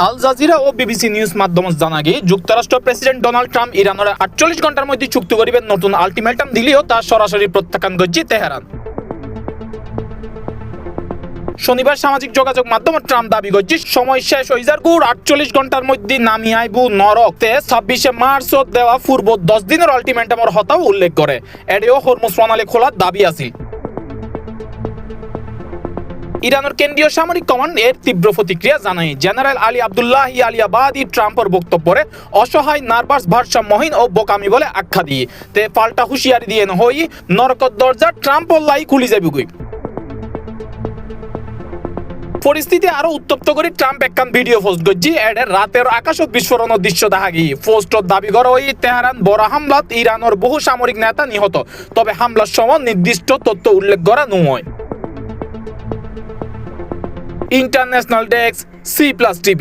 Al Jazeera ও BBC news মাধ্যমত জানা গিয়ে যুক্তরাষ্ট্র প্রেসিডেন্ট ডোনাল্ড ট্রাম্প ইরানের 48 ঘন্টার মধ্যে চুক্তি করিবেন নতুন আলটিমেটাম দিলেও তা সরাসরি প্রত্যাখ্যান করছে তেহরান। শনিবার সামাজিক যোগাযোগ মাধ্যমে ট্রাম্প দাবি করছে সময় শেষ হয়ে যার 48 ঘন্টার মধ্যে নামি আইবু নরকতে 26 মার্চ দেওয়া পূর্ব 10 দিনের আলটিমেটামর হতাও উল্লেখ করে। এডিও হরমুজ প্রণালী খোলার দাবি আছে। ইরানের কেন্দ্রীয় সামরিক কমান্ড এর তীব্র প্রতিক্রিয়া জানায়। জেনারেল আলী আবদুল্লাহি আলিয়াবাদী ট্রাম্পের বক্তব্যে অসহায়, নার্ভাস, ভারসাম্যহীন ও বোকামি বলে আখ্যা দিয়ে তে পাল্টা হুঁশিয়ারি দিয়ে হই নরকত দরজা ট্রাম্প লাই খুলি যাবে। পরিস্থিতি আরো উত্তপ্ত করে ট্রাম্প একখান ভিডিও পোস্ট করছে। এডের রাতের আকাশত বিস্ফোরণের দৃশ্য দেখা গিয়ে পোস্টর দাবি করে ওই তেহরান বড় হামলাত ইরানের বহু সামরিক নেতা নিহত, তবে হামলার সময় নির্দিষ্ট তথ্য উল্লেখ করা নয়। International desk, C+ TV।